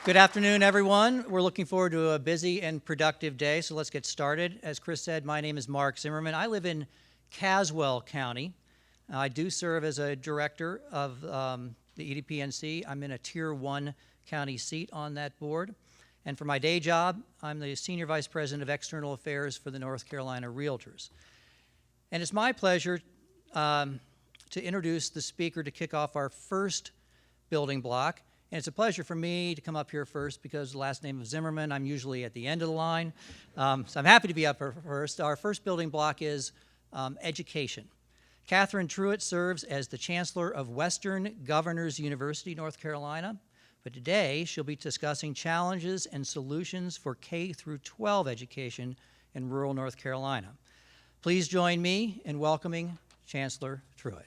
Good afternoon, everyone. We're looking forward to a busy and productive day, so let's get started. As Chris said, my name is Mark Zimmerman. I live in Caswell County. I do serve as a director of the EDPNC. I'm in a Tier 1 county seat on that board. And for my day job, I'm the Senior Vice President of External Affairs for the North Carolina Realtors. And it's my pleasure to introduce the speaker to kick off our first building block. And it's a pleasure for me to come up here first because the last name of Zimmerman, I'm usually at the end of the line. So I'm happy to be up here first. Our first building block is education. Catherine Truitt serves as the Chancellor of Western Governors University, North Carolina. But today, she'll be discussing challenges and solutions for K through 12 education in rural North Carolina. Please join me in welcoming Chancellor Truitt.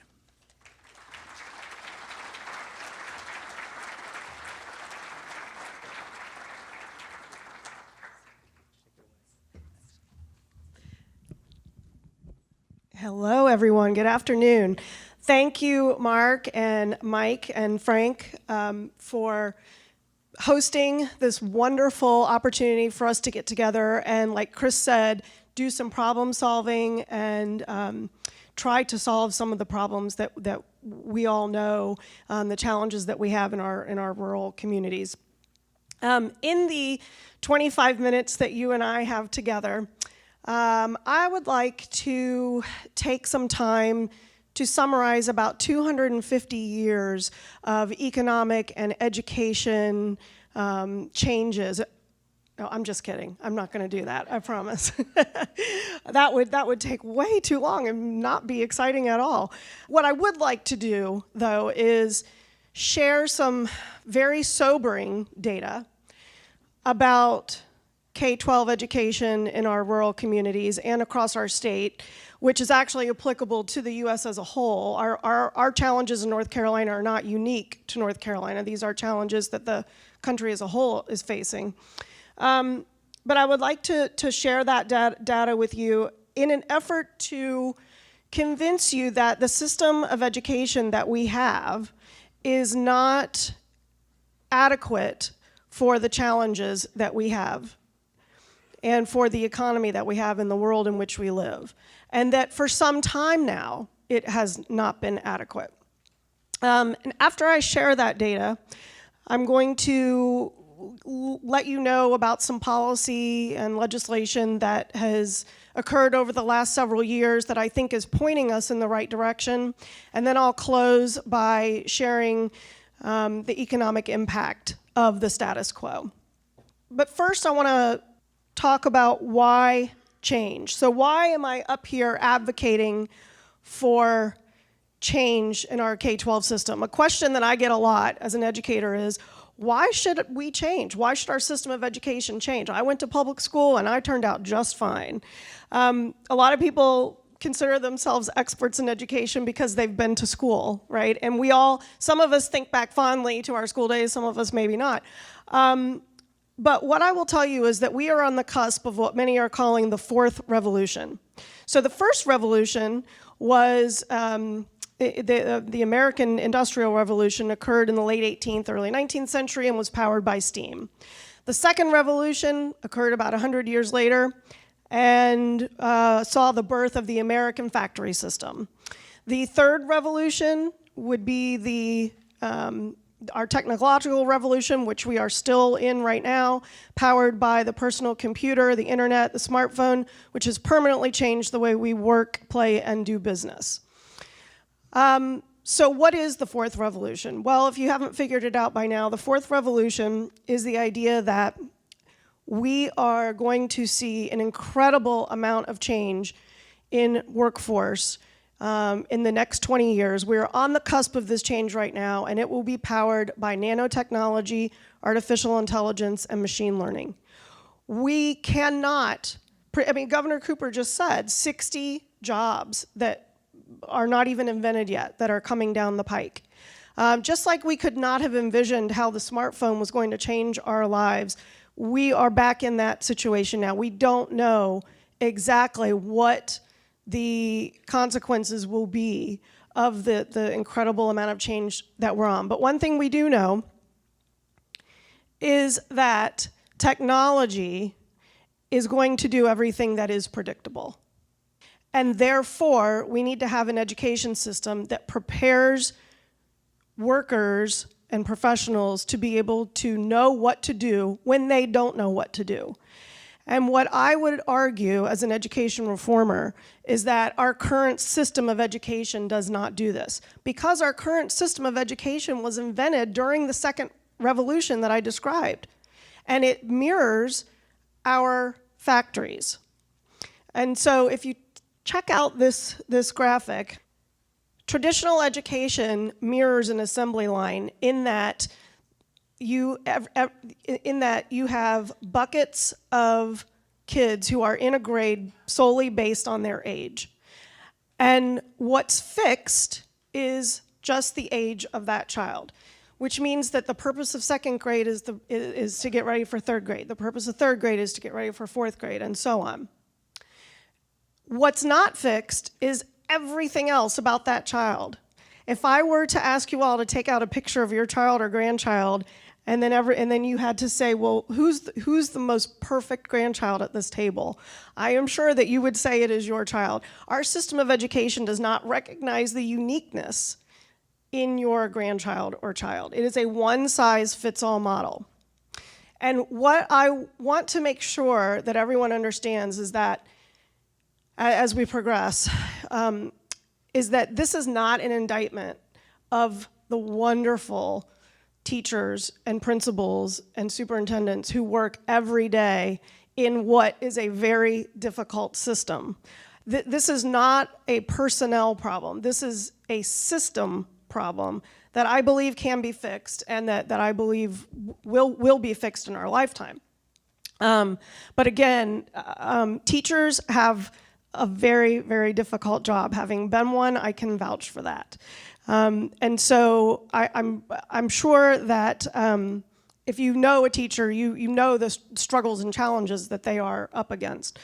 Hello, everyone. Good afternoon. Thank you, Mark and Mike and Frank, for hosting this wonderful opportunity for us to get together and, like Chris said, do some problem solving and try to solve some of the problems that we all know, the challenges that we have in our rural communities. In the 25 minutes that you and I have together, I would like to take some time to summarize about 250 years of economic and education changes. No, I'm just kidding. I'm not going to do that, I promise. That would take way too long and not be exciting at all. What I would like to do, though, is share some very sobering data about K-12 education in our rural communities and across our state, which is actually applicable to the U.S. as a whole. Our challenges in North Carolina are not unique to North Carolina. These are challenges that the country as a whole is facing. But I would like to share that data with you in an effort to convince you that the system of education that we have is not adequate for the challenges that we have and for the economy that we have in the world in which we live, and that for some time now, it has not been adequate. And after I share that data, I'm going to let you know about some policy and legislation that has occurred over the last several years that I think is pointing us in the right direction, and then I'll close by sharing the economic impact of the status quo. But first, I want to talk about why change. So why am I up here advocating for change in our K-12 system? A question that I get a lot as an educator is, why should we change? Why should our system of education change? I went to public school and I turned out just fine. A lot of people consider themselves experts in education because they've been to school, right? And some of us think back fondly to our school days, some of us maybe not. But what I will tell you is that we are on the cusp of what many are calling the fourth revolution. So the first revolution was the American Industrial Revolution occurred in the late 18th, early 19th century and was powered by steam. The second revolution occurred about 100 years later and saw the birth of the American factory system. The third revolution would be our technological revolution, which we are still in right now, powered by the personal computer, the internet, the smartphone, which has permanently changed the way we work, play, and do business. So what is the fourth revolution? Well, if you haven't figured it out by now, the fourth revolution is the idea that we are going to see an incredible amount of change in workforce in the next 20 years. We're on the cusp of this change right now, and it will be powered by nanotechnology, artificial intelligence, and machine learning. We cannot, Governor Cooper just said 60 jobs that are not even invented yet that are coming down the pike. Just like we could not have envisioned how the smartphone was going to change our lives, we are back in that situation now. We don't know exactly what the consequences will be of the incredible amount of change that we're on. But one thing we do know is that technology is going to do everything that is predictable. And therefore, we need to have an education system that prepares workers and professionals to be able to know what to do when they don't know what to do. And what I would argue as an education reformer is that our current system of education does not do this. Because our current system of education was invented during the second revolution that I described. And it mirrors our factories. And so if you check out this graphic, traditional education mirrors an assembly line in that you have buckets of kids who are in a grade solely based on their age. And what's fixed is just the age of that child, which means that the purpose of second grade is to get ready for third grade. The purpose of third grade is to get ready for fourth grade, and so on. What's not fixed is everything else about that child. If I were to ask you all to take out a picture of your child or grandchild, and then you had to say, well, who's the most perfect grandchild at this table? I am sure that you would say it is your child. Our system of education does not recognize the uniqueness in your grandchild or child. It is a one-size-fits-all model. And what I want to make sure that everyone understands is that as we progress, is that this is not an indictment of the wonderful teachers and principals and superintendents who work every day in what is a very difficult system. This is not a personnel problem. This is a system problem that I believe can be fixed and that I believe will be fixed in our lifetime. But again, teachers have a very, very difficult job. Having been one, I can vouch for that. And so I'm sure that if you know a teacher, you know the struggles and challenges that they are up against.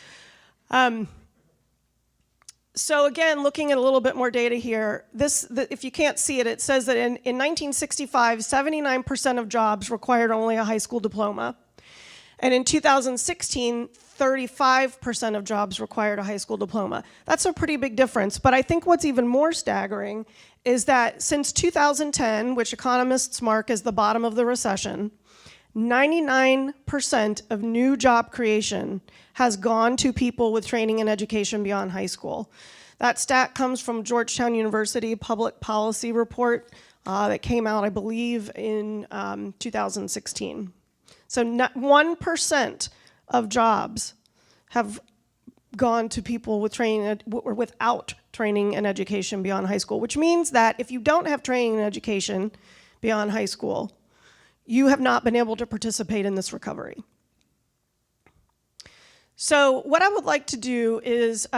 So again, looking at a little bit more data here, if you can't see it, it says that in 1965, 79% of jobs required only a high school diploma. And in 2016, 35% of jobs required a high school diploma. That's a pretty big difference. But I think what's even more staggering is that since 2010, which economists mark as the bottom of the recession, 99% of new job creation has gone to people with training and education beyond high school. That stat comes from Georgetown University Public Policy Report that came out, I believe, in 2016. So 1% of jobs have gone to people with training or without training and education beyond high school, which means that if you don't have training and education beyond high school, you have not been able to participate in this recovery. So what I would like to do is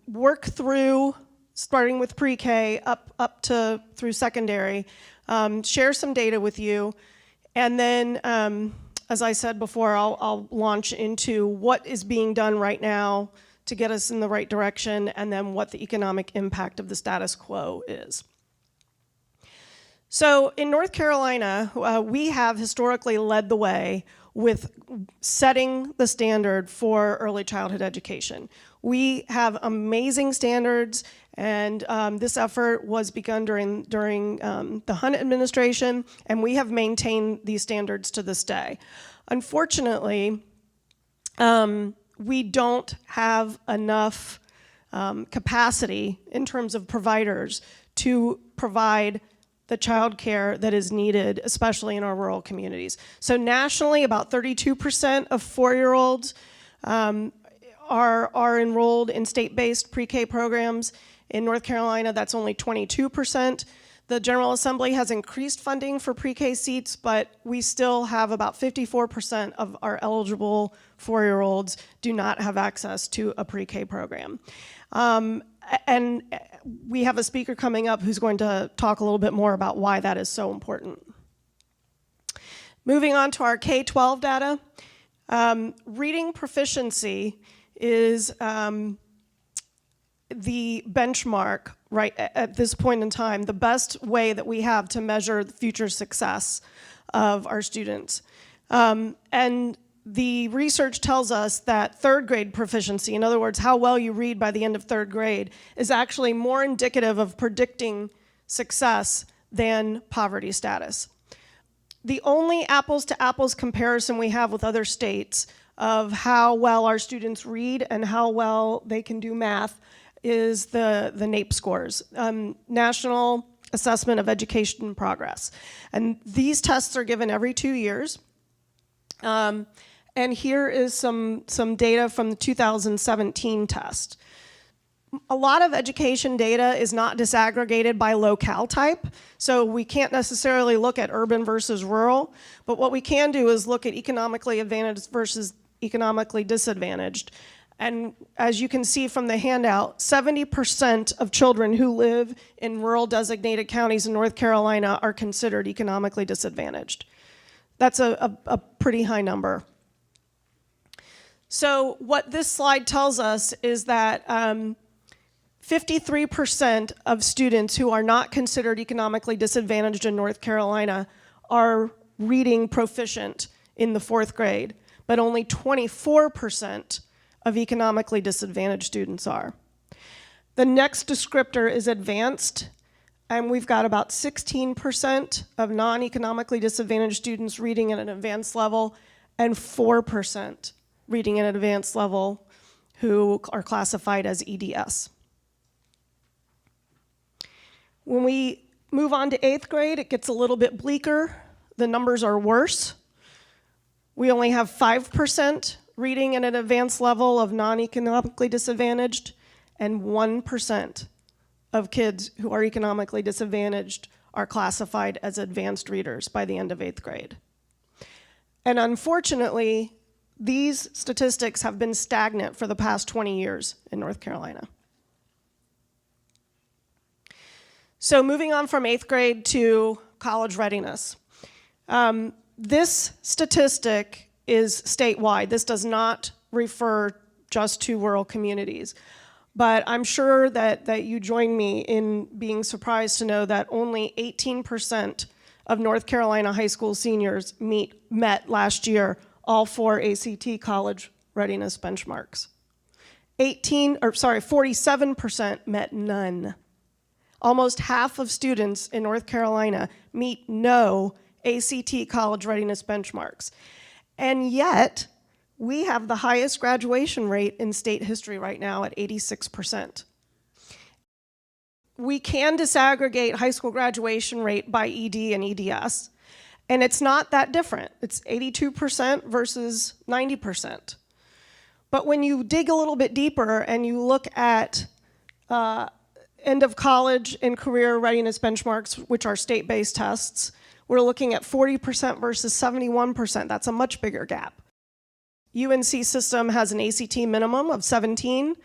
work through, starting with pre-K up to through secondary, share some data with you, and then, as I said before, I'll launch into what is being done right now to get us in the right direction, and then what the economic impact of the status quo is. So in North Carolina, we have historically led the way with setting the standard for early childhood education. We have amazing standards, and this effort was begun during the Hunt administration, and we have maintained these standards to this day. Unfortunately, we don't have enough capacity in terms of providers to provide the child care that is needed, especially in our rural communities. So nationally, about 32% of 4-year-olds are enrolled in state-based pre-K programs. In North Carolina, that's only 22%. The General Assembly has increased funding for pre-K seats, but we still have about 54% of our eligible 4-year-olds do not have access to a pre-K program. And we have a speaker coming up who's going to talk a little bit more about why that is so important. Moving on to our K-12 data, reading proficiency is the benchmark right at this point in time, the best way that we have to measure the future success of our students. And the research tells us that third grade proficiency, in other words, how well you read by the end of third grade, is actually more indicative of predicting success than poverty status. The only apples to apples comparison we have with other states of how well our students read and how well they can do math is the NAEP scores, National Assessment of Education Progress. And these tests are given every 2 years. And here is some data from the 2017 test. A lot of education data is not disaggregated by locale type, so we can't necessarily look at urban versus rural, but what we can do is look at economically advantaged versus economically disadvantaged. And as you can see from the handout, 70% of children who live in rural designated counties in North Carolina are considered economically disadvantaged. That's a pretty high number. So what this slide tells us is that 53% of students who are not considered economically disadvantaged in North Carolina are reading proficient in the 4th grade, but only 24% of economically disadvantaged students are. The next descriptor is advanced, and we've got about 16% of non-economically disadvantaged students reading at an advanced level, and 4% reading at an advanced level who are classified as EDS. When we move on to 8th grade, it gets a little bit bleaker. The numbers are worse. We only have 5% reading at an advanced level of non-economically disadvantaged, and 1% of kids who are economically disadvantaged are classified as advanced readers by the end of 8th grade. And unfortunately, these statistics have been stagnant for the past 20 years in North Carolina. So moving on from 8th grade to college readiness. This statistic is statewide. This does not refer just to rural communities. But I'm sure that you join me in being surprised to know that only 18% of North Carolina high school seniors met last year all 4 ACT college readiness benchmarks. 47% met none. Almost half of students in North Carolina meet no ACT college readiness benchmarks. And yet, we have the highest graduation rate in state history right now at 86%. We can disaggregate high school graduation rate by ED and EDS, and it's not that different. It's 82% versus 90%. But when you dig a little bit deeper and you look at end of college and career readiness benchmarks, which are state-based tests, we're looking at 40% versus 71%. That's a much bigger gap. UNC system has an ACT minimum of 17,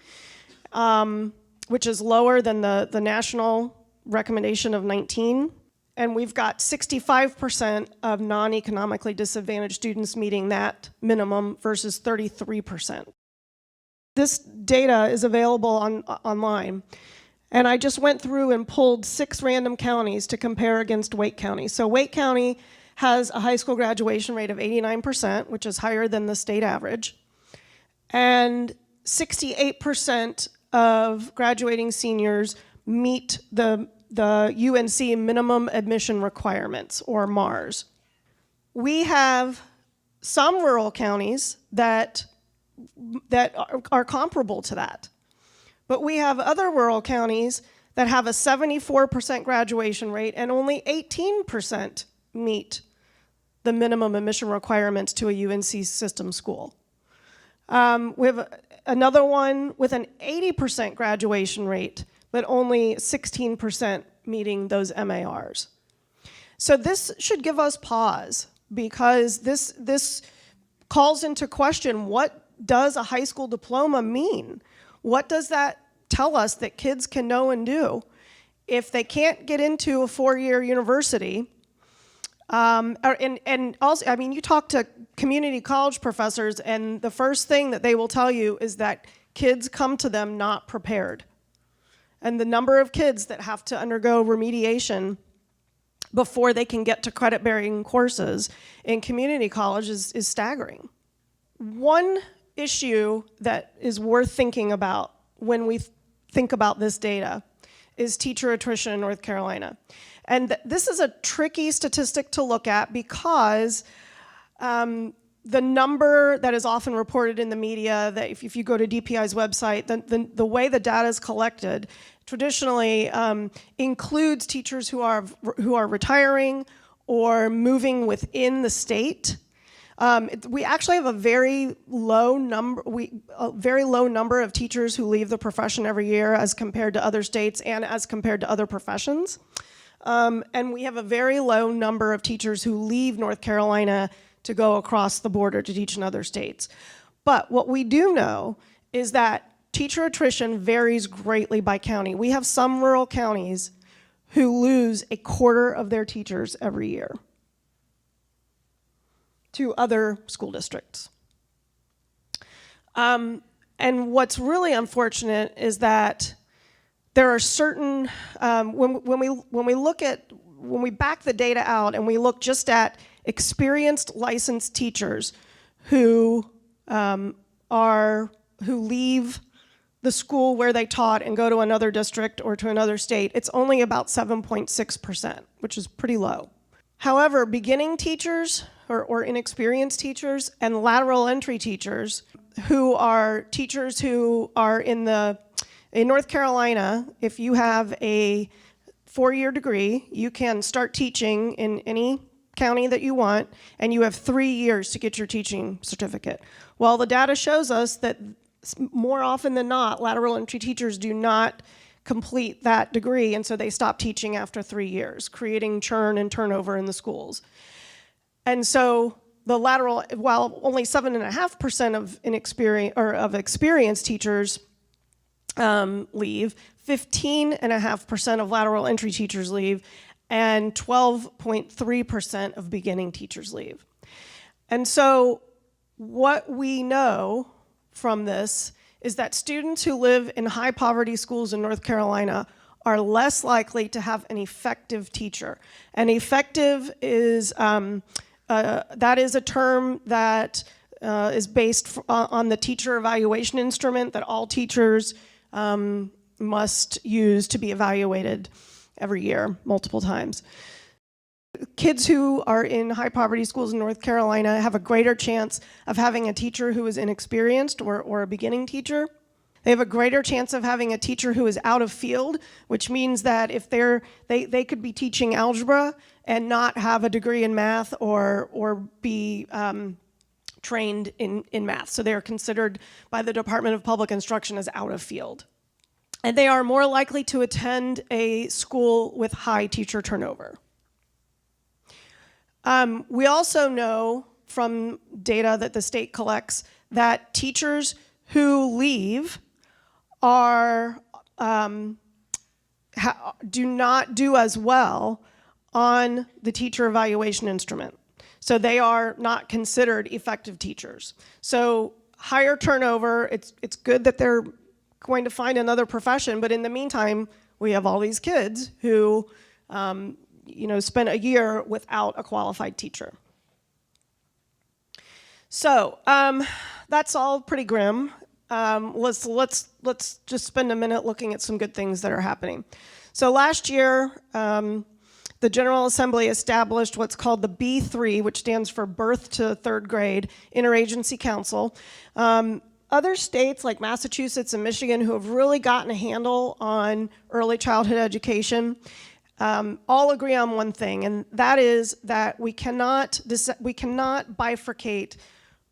which is lower than the national recommendation of 19. And we've got 65% of non-economically disadvantaged students meeting that minimum versus 33%. This data is available online. And I just went through and pulled 6 random counties to compare against Wake County. So Wake County has a high school graduation rate of 89%, which is higher than the state average. And 68% of graduating seniors meet the UNC minimum admission requirements, or MARS. We have some rural counties that are comparable to that. But we have other rural counties that have a 74% graduation rate and only 18% meet the minimum admission requirements to a UNC system school. We have another one with an 80% graduation rate, but only 16% meeting those MARs. So this should give us pause, because this calls into question, what does a high school diploma mean? What does that tell us that kids can know and do? If they can't get into a 4-year university, and also, I mean, you talk to community college professors, and the first thing that they will tell you is that kids come to them not prepared. And the number of kids that have to undergo remediation before they can get to credit-bearing courses in community college is staggering. One issue that is worth thinking about when we think about this data is teacher attrition in North Carolina. And this is a tricky statistic to look at because the number that is often reported in the media, that if you go to DPI's website, the way the data is collected traditionally includes teachers who are retiring or moving within the state. We actually have a very low number of teachers who leave the profession every year as compared to other states and as compared to other professions. And we have a very low number of teachers who leave North Carolina to go across the border to teach in other states. But what we do know is that teacher attrition varies greatly by county. We have some rural counties who lose a quarter of their teachers every year to other school districts. And what's really unfortunate is that there are certain, when we back the data out and we look just at experienced licensed teachers who leave the school where they taught and go to another district or to another state, it's only about 7.6%, which is pretty low. However, beginning teachers or inexperienced teachers and lateral entry teachers who are teachers who are in North Carolina, if you have a 4-year degree, you can start teaching in any county that you want, and you have 3 years to get your teaching certificate. Well, the data shows us that more often than not, lateral entry teachers do not complete that degree, and so they stop teaching after 3 years, creating churn and turnover in the schools. And so the lateral, while only 7.5% of experienced teachers leave, 15.5% of lateral entry teachers leave, and 12.3% of beginning teachers leave. And so what we know from this is that students who live in high poverty schools in North Carolina are less likely to have an effective teacher. And effective is, that is a term that is based on the teacher evaluation instrument that all teachers must use to be evaluated every year, multiple times. Kids who are in high poverty schools in North Carolina have a greater chance of having a teacher who is inexperienced or a beginning teacher. They have a greater chance of having a teacher who is out of field, which means that if they could be teaching algebra and not have a degree in math or be trained in math. So they are considered by the Department of Public Instruction as out of field. And they are more likely to attend a school with high teacher turnover. We also know from data that the state collects that teachers who leave do not do as well on the teacher evaluation instrument. So they are not considered effective teachers. So higher turnover, it's good that they're going to find another profession, but in the meantime, we have all these kids who spent a year without a qualified teacher. So that's all pretty grim. Let's just spend a minute looking at some good things that are happening. So last year, the General Assembly established what's called the B3, which stands for Birth to Third Grade, Interagency Council. Other states like Massachusetts and Michigan who have really gotten a handle on early childhood education all agree on one thing, and that is that we cannot bifurcate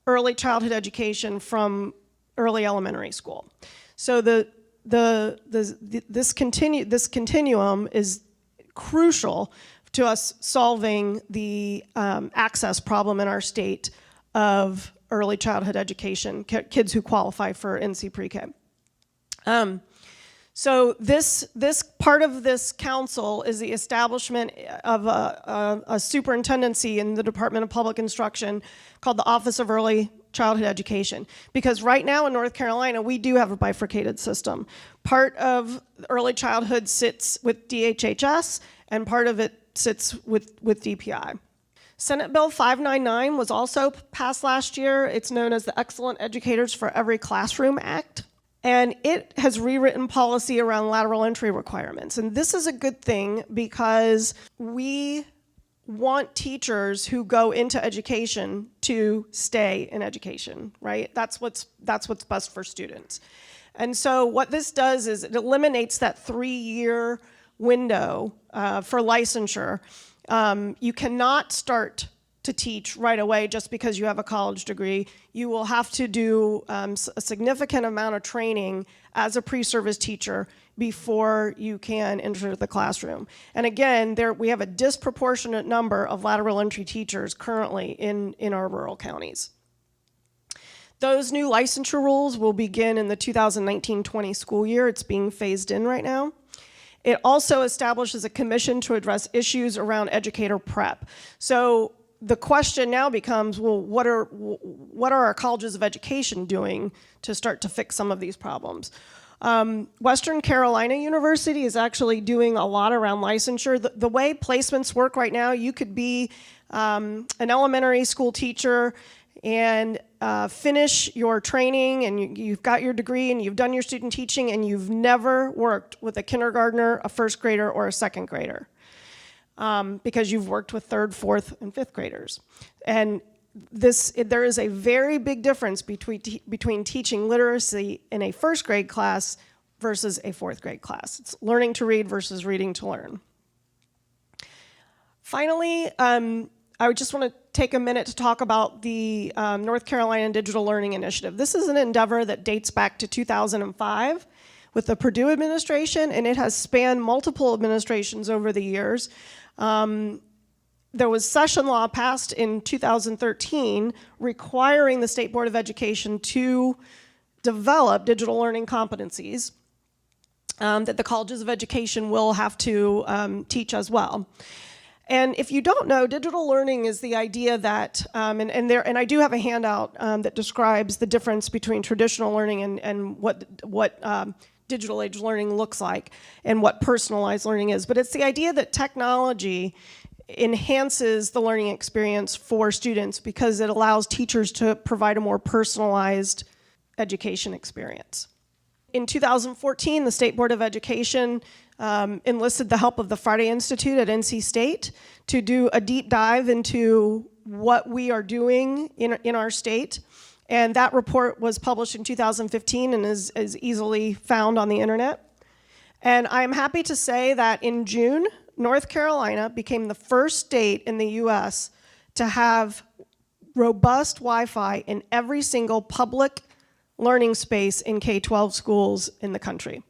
early childhood education from early elementary school. So this continuum is crucial to us solving the access problem in our state of early childhood education, kids who qualify for NC Pre-K. So this part of this council is the establishment of a superintendency in the Department of Public Instruction called the Office of Early Childhood Education. Because right now in North Carolina, we do have a bifurcated system. Part of early childhood sits with DHHS, and part of it sits with DPI. Senate Bill 599 was also passed last year. It's known as the Excellent Educators for Every Classroom Act. And it has rewritten policy around lateral entry requirements. And this is a good thing because we want teachers who go into education to stay in education, right? That's what's best for students. And so what this does is it eliminates that 3-year window for licensure. You cannot start to teach right away just because you have a college degree. You will have to do a significant amount of training as a pre-service teacher before you can enter the classroom. And again, we have a disproportionate number of lateral entry teachers currently in our rural counties. Those new licensure rules will begin in the 2019-20 school year. It's being phased in right now. It also establishes a commission to address issues around educator prep. So the question now becomes, well, what are our colleges of education doing to start to fix some of these problems? Western Carolina University is actually doing a lot around licensure. The way placements work right now, you could be an elementary school teacher and finish your training and you've got your degree and you've done your student teaching and you've never worked with a kindergartner, a first grader, or a second grader because you've worked with third, fourth, and fifth graders. And there is a very big difference between teaching literacy in a first grade class versus a fourth grade class. It's learning to read versus reading to learn. Finally, I would just want to take a minute to talk about the North Carolina Digital Learning Initiative. This is an endeavor that dates back to 2005 with the Purdue administration, and it has spanned multiple administrations over the years. There was session law passed in 2013 requiring the State Board of Education to develop digital learning competencies that the colleges of education will have to teach as well. And if you don't know, digital learning is the idea that, and I do have a handout that describes the difference between traditional learning and what digital age learning looks like and what personalized learning is. But it's the idea that technology enhances the learning experience for students because it allows teachers to provide a more personalized education experience. In 2014, the State Board of Education enlisted the help of the Friday Institute at NC State to do a deep dive into what we are doing in our state. And that report was published in 2015 and is easily found on the internet. And I'm happy to say that in June, North Carolina became the first state in the US to have robust Wi-Fi in every single public learning space in K-12 schools in the country,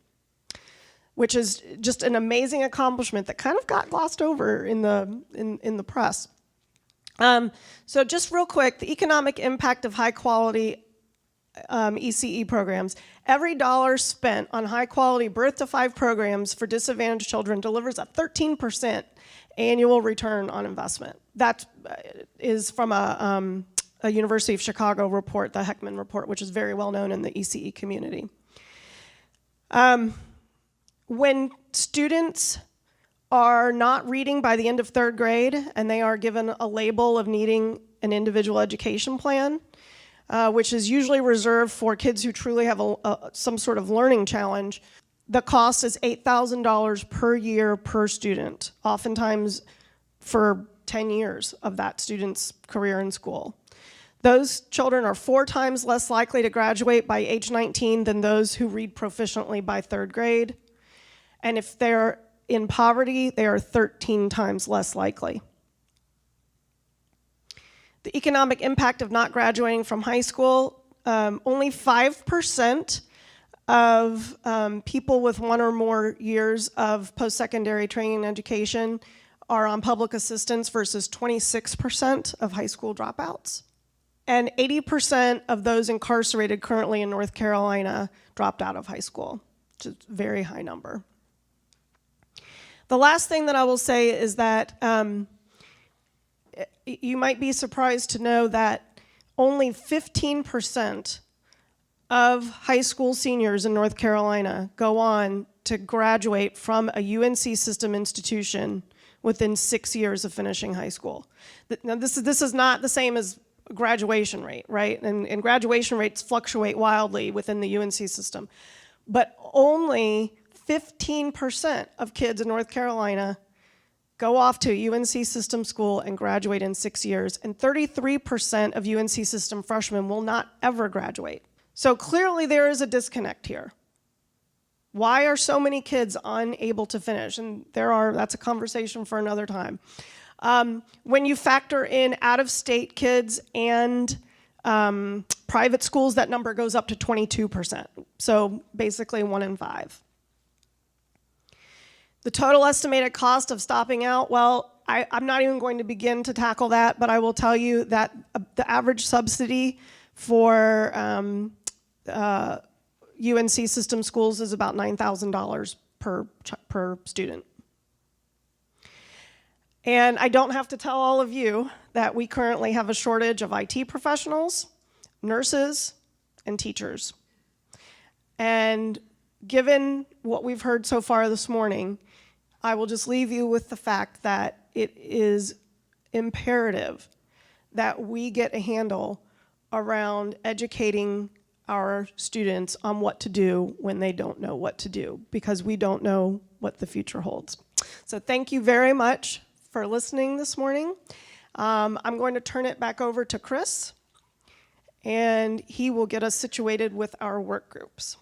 which is just an amazing accomplishment that kind of got glossed over in the press. So just real quick, the economic impact of high quality ECE programs. Every dollar spent on high quality birth to 5 programs for disadvantaged children delivers a 13% annual return on investment. That is from a University of Chicago report, the Heckman report, which is very well known in the ECE community. When students are not reading by the end of 3rd grade and they are given a label of needing an individual education plan, which is usually reserved for kids who truly have some sort of learning challenge, the cost is $8,000 per year per student, oftentimes for 10 years of that student's career in school. Those children are 4 times less likely to graduate by age 19 than those who read proficiently by 3rd grade. And if they're in poverty, they are 13 times less likely. The economic impact of not graduating from high school, only 5% of people with 1 or more years of post-secondary training and education are on public assistance versus 26% of high school dropouts. And 80% of those incarcerated currently in North Carolina dropped out of high school, which is a very high number. The last thing that I will say is that you might be surprised to know that only 15% of high school seniors in North Carolina go on to graduate from a UNC system institution within 6 years of finishing high school. Now, this is not the same as graduation rate, right? And graduation rates fluctuate wildly within the UNC system. But only 15% of kids in North Carolina go off to a UNC system school and graduate in 6 years, and 33% of UNC system freshmen will not ever graduate. So clearly there is a disconnect here. Why are so many kids unable to finish? And that's a conversation for another time. When you factor in out-of-state kids and private schools, that number goes up to 22%. So basically 1 in 5. The total estimated cost of stopping out, well, I'm not even going to begin to tackle that, but I will tell you that the average subsidy for UNC system schools is about $9,000 per student. And I don't have to tell all of you that we currently have a shortage of IT professionals, nurses, and teachers. And given what we've heard so far this morning, I will just leave you with the fact that it is imperative that we get a handle around educating our students on what to do when they don't know what to do, because we don't know what the future holds. So thank you very much for listening this morning. I'm going to turn it back over to Chris, and he will get us situated with our work groups.